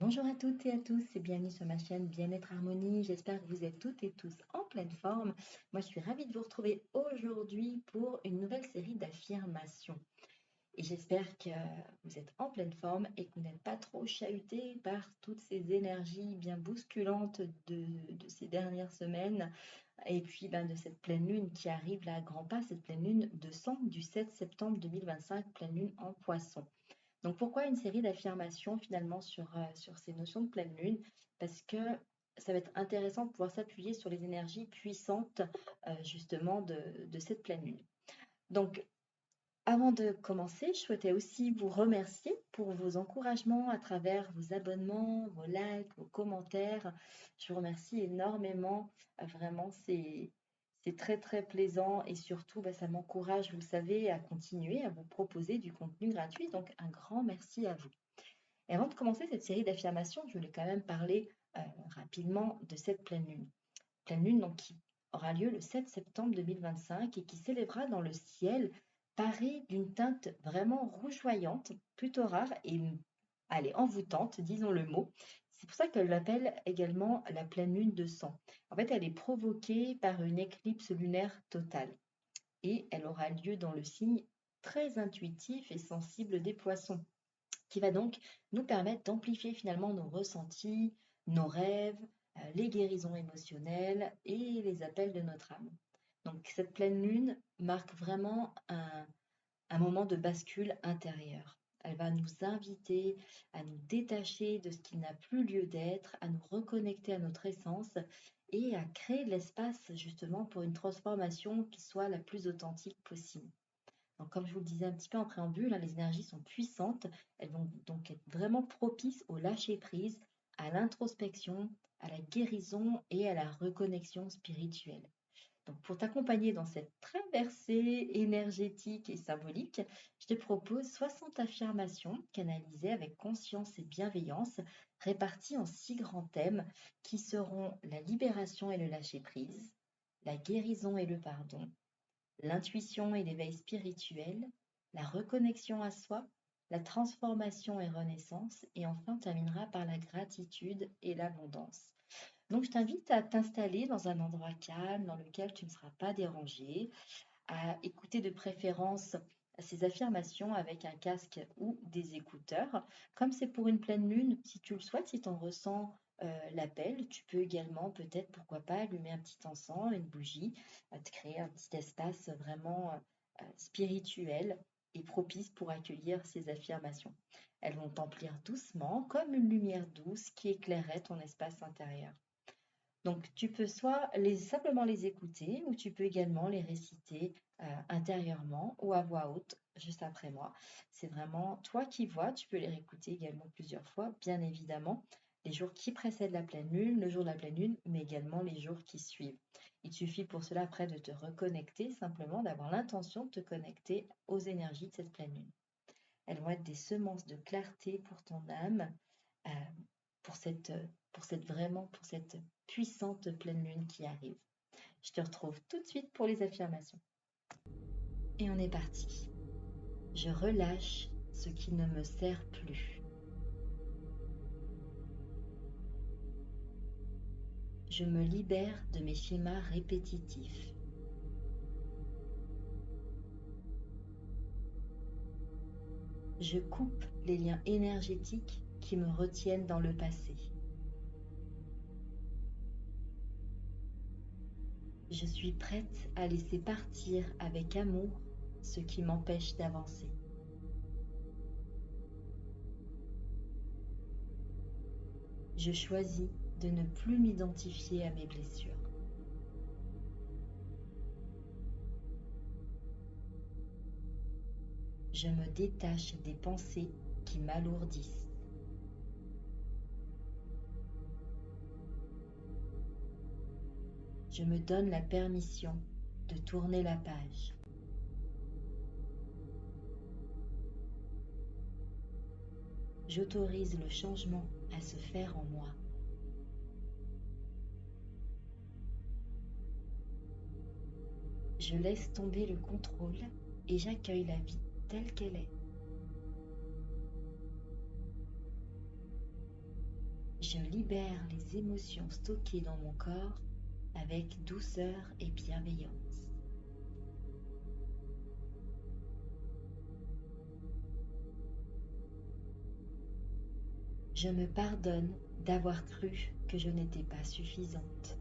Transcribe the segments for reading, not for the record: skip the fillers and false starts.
Bonjour à toutes et à tous et bienvenue sur ma chaîne Bien-être Harmonie. J'espère que vous êtes toutes et tous en pleine forme. Moi, je suis ravie de vous retrouver aujourd'hui pour une nouvelle série d'affirmations. Et j'espère que vous êtes en pleine forme et que vous n'êtes pas trop chahuté par toutes ces énergies bien bousculantes de ces dernières semaines. Et puis de cette pleine lune qui arrive là à grands pas, cette pleine lune de sang du 7 septembre 2025, pleine lune en Poisson. Donc pourquoi une série d'affirmations finalement sur ces notions de pleine lune? Parce que ça va être intéressant de pouvoir s'appuyer sur les énergies puissantes justement de cette pleine lune. Donc avant de commencer, je souhaitais aussi vous remercier pour vos encouragements à travers vos abonnements, vos likes, vos commentaires. Je vous remercie énormément. Vraiment, c'est très très plaisant et surtout, ça m'encourage, vous le savez, à continuer à vous proposer du contenu gratuit. Donc, un grand merci à vous. Et avant de commencer cette série d'affirmations, je voulais quand même parler rapidement de cette pleine lune. Pleine lune donc, qui aura lieu le 7 septembre 2025 et qui s'élèvera dans le ciel parée d'une teinte vraiment rougeoyante, plutôt rare et allez, envoûtante, disons le mot. C'est pour ça qu'elle l'appelle également la pleine lune de sang. En fait, elle est provoquée par une éclipse lunaire totale et elle aura lieu dans le signe très intuitif et sensible des poissons, qui va donc nous permettre d'amplifier finalement nos ressentis, nos rêves, les guérisons émotionnelles et les appels de notre âme. Donc cette pleine lune marque vraiment un moment de bascule intérieure. Elle va nous inviter à nous détacher de ce qui n'a plus lieu d'être, à nous reconnecter à notre essence et à créer de l'espace justement pour une transformation qui soit la plus authentique possible. Donc, comme je vous le disais un petit peu en préambule, les énergies sont puissantes. Elles vont donc être vraiment propices au lâcher-prise, à l'introspection, à la guérison et à la reconnexion spirituelle. Donc, pour t'accompagner dans cette traversée énergétique et symbolique, je te propose 60 affirmations canalisées avec conscience et bienveillance, réparties en 6 grands thèmes qui seront la libération et le lâcher-prise, la guérison et le pardon, l'intuition et l'éveil spirituel, la reconnexion à soi, la transformation et renaissance, et enfin on terminera par la gratitude et l'abondance. Donc je t'invite à t'installer dans un endroit calme dans lequel tu ne seras pas dérangé, à écouter de préférence ces affirmations avec un casque ou des écouteurs. Comme c'est pour une pleine lune, si tu le souhaites, si tu en ressens l'appel, tu peux également peut-être, pourquoi pas, allumer un petit encens, une bougie, te créer un petit espace vraiment spirituel et propice pour accueillir ces affirmations. Elles vont t'emplir doucement, comme une lumière douce qui éclairerait ton espace intérieur. Donc, tu peux simplement les écouter ou tu peux également les réciter intérieurement ou à voix haute juste après moi. C'est vraiment toi qui vois. Tu peux les réécouter également plusieurs fois, bien évidemment, les jours qui précèdent la pleine lune, le jour de la pleine lune, mais également les jours qui suivent. Il suffit pour cela après de te reconnecter, simplement d'avoir l'intention de te connecter aux énergies de cette pleine lune. Elles vont être des semences de clarté pour ton âme, euh, pour cette, pour cette puissante pleine lune qui arrive. Je te retrouve tout de suite pour les affirmations. Et on est parti. Je relâche ce qui ne me sert plus. Je me libère de mes schémas répétitifs. Je coupe les liens énergétiques qui me retiennent dans le passé. Je suis prête à laisser partir avec amour ce qui m'empêche d'avancer. Je choisis de ne plus m'identifier à mes blessures. Je me détache des pensées qui m'alourdissent. Je me donne la permission de tourner la page. J'autorise le changement à se faire en moi. Je laisse tomber le contrôle et j'accueille la vie telle qu'elle est. Je libère les émotions stockées dans mon corps avec douceur et bienveillance. Je me pardonne d'avoir cru que je n'étais pas suffisante.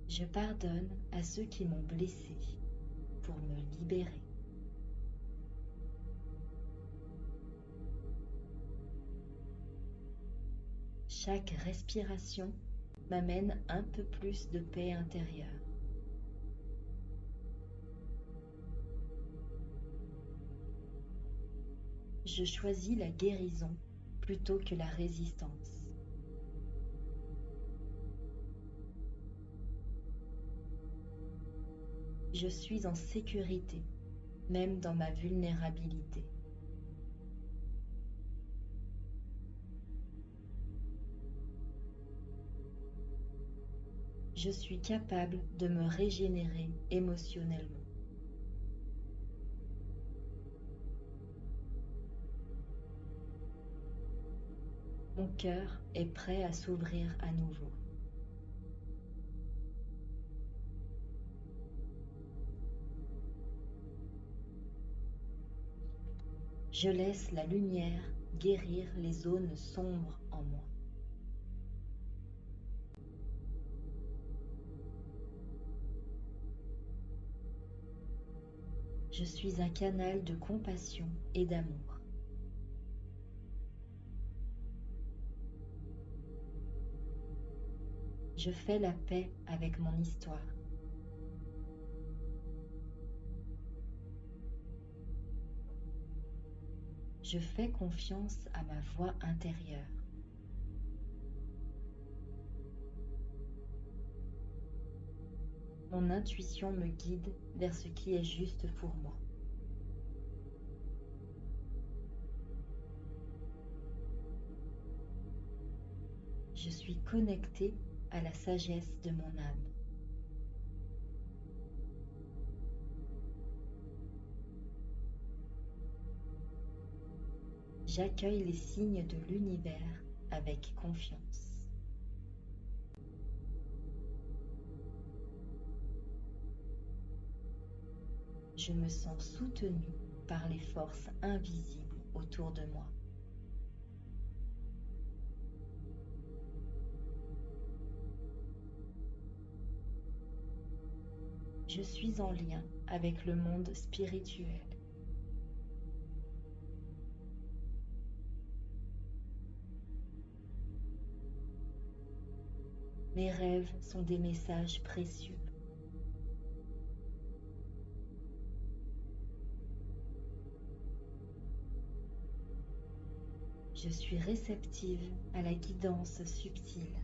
Je pardonne à ceux qui m'ont blessée pour me libérer. Chaque respiration m'amène un peu plus de paix intérieure. Je choisis la guérison plutôt que la résistance. Je suis en sécurité, même dans ma vulnérabilité. Je suis capable de me régénérer émotionnellement. Mon cœur est prêt à s'ouvrir à nouveau. Je laisse la lumière guérir les zones sombres en moi. Je suis un canal de compassion et d'amour. Je fais la paix avec mon histoire. Je fais confiance à ma voix intérieure. Mon intuition me guide vers ce qui est juste pour moi. Je suis connectée à la sagesse de mon âme. J'accueille les signes de l'univers avec confiance. Je me sens soutenue par les forces invisibles autour de moi. Je suis en lien avec le monde spirituel. Mes rêves sont des messages précieux. Je suis réceptive à la guidance subtile.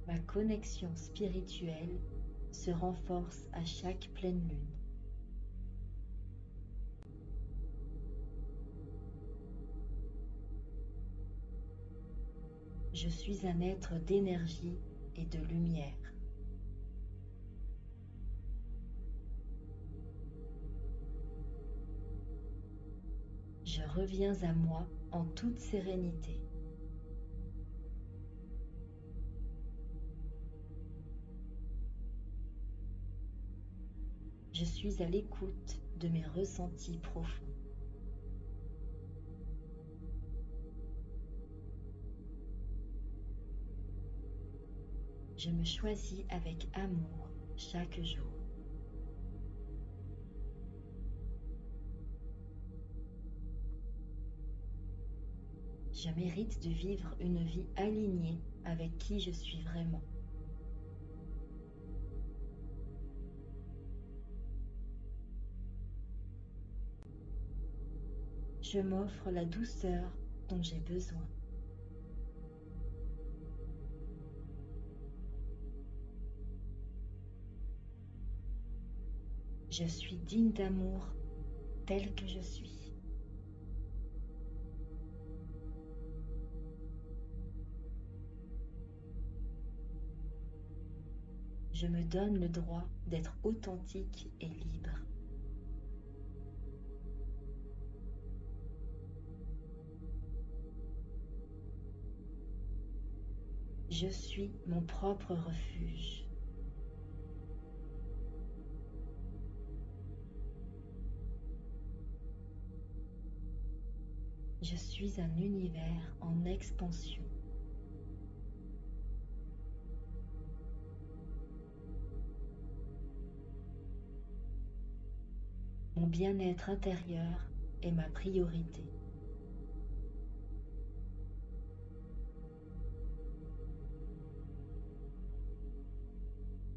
Ma connexion spirituelle se renforce à chaque pleine lune. Je suis un être d'énergie et de lumière. Je reviens à moi en toute sérénité. Je suis à l'écoute de mes ressentis profonds. Je me choisis avec amour chaque jour. Je mérite de vivre une vie alignée avec qui je suis vraiment. Je m'offre la douceur dont j'ai besoin. Je suis digne d'amour tel que je suis. Je me donne le droit d'être authentique et libre. Je suis mon propre refuge. Je suis un univers en expansion. Mon bien-être intérieur est ma priorité.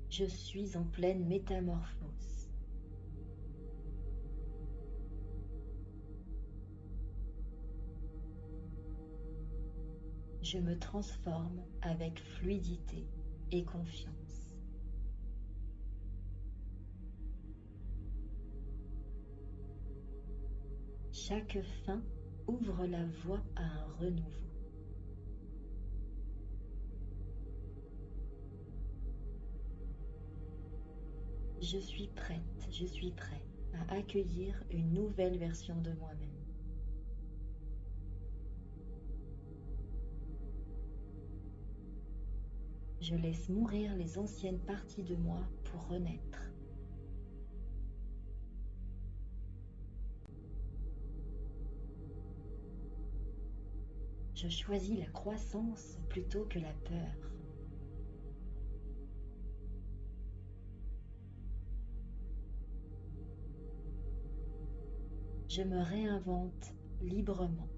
Je suis en pleine métamorphose. Je me transforme avec fluidité et confiance. Chaque fin ouvre la voie à un renouveau. Je suis prête, je suis prêt à accueillir une nouvelle version de moi-même. Je laisse mourir les anciennes parties de moi pour renaître. Je choisis la croissance plutôt que la peur. Je me réinvente librement.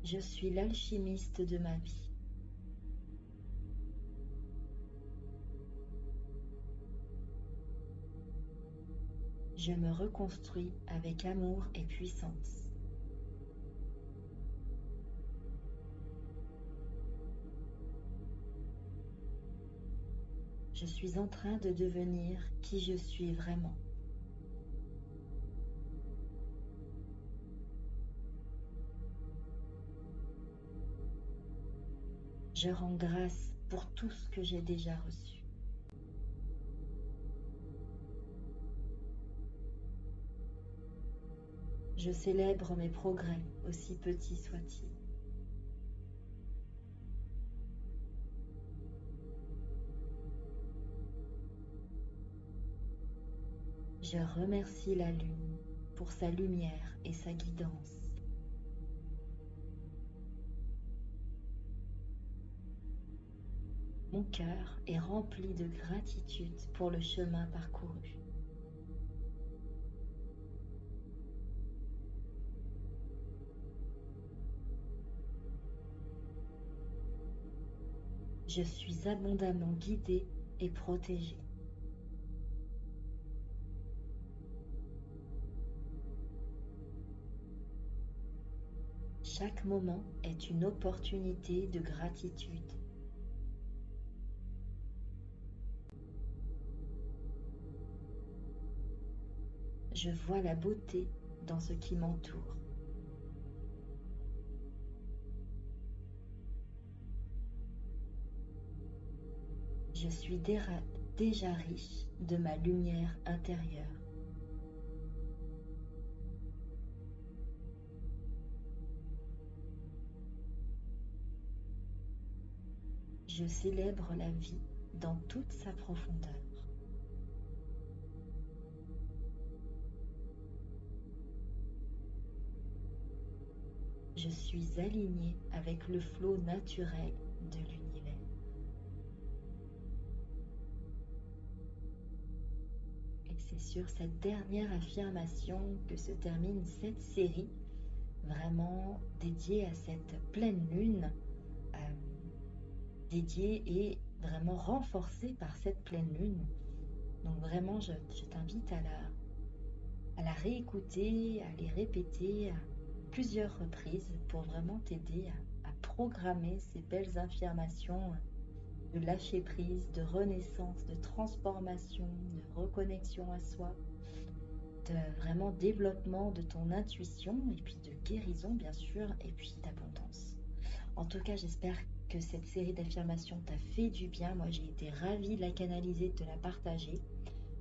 Je suis l'alchimiste de ma vie. Je me reconstruis avec amour et puissance. Je suis en train de devenir qui je suis vraiment. Je rends grâce pour tout ce que j'ai déjà reçu. Je célèbre mes progrès, aussi petits soient-ils. Je remercie la lune pour sa lumière et sa guidance. Mon cœur est rempli de gratitude pour le chemin parcouru. Je suis abondamment guidée et protégée. Chaque moment est une opportunité de gratitude. Je vois la beauté dans ce qui m'entoure. Je suis déjà riche de ma lumière intérieure. Je célèbre la vie dans toute sa profondeur. Je suis alignée avec le flot naturel de l'univers. Et c'est sur cette dernière affirmation que se termine cette série, vraiment dédiée à cette pleine lune, euh, dédiée et vraiment renforcée par cette pleine lune. Donc vraiment, je t'invite à la réécouter, à les répéter à plusieurs reprises pour vraiment t'aider à programmer ces belles affirmations de lâcher prise, de renaissance, de transformation, de reconnexion à soi, de vraiment développement de ton intuition et puis de guérison bien sûr et puis d'abondance. En tout cas, j'espère que cette série d'affirmations t'a fait du bien. Moi, j'ai été ravie de la canaliser, de te la partager.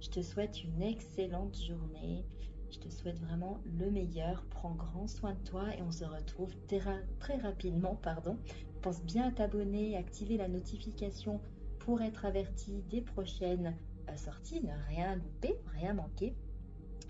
Je te souhaite une excellente journée. Je te souhaite vraiment le meilleur. Prends grand soin de toi et on se retrouve très rapidement. Pardon. Pense bien à t'abonner, activer la notification pour être averti des prochaines sorties. Ne rien louper, rien manquer.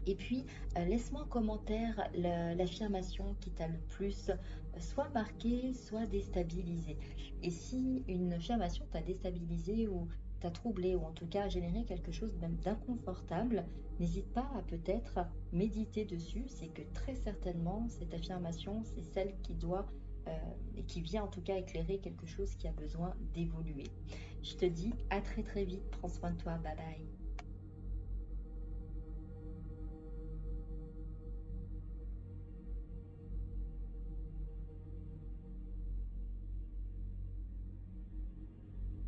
Et puis, laisse-moi en commentaire l'affirmation qui t'a le plus soit marqué, soit déstabilisé. Et si une affirmation t'a déstabilisé ou t'a troublé, ou en tout cas généré quelque chose même d'inconfortable, n'hésite pas à peut-être méditer dessus. C'est que très certainement, cette affirmation, c'est celle qui doit et qui vient en tout cas éclairer quelque chose qui a besoin d'évoluer. Je te dis à très très vite. Prends soin de toi. Bye bye.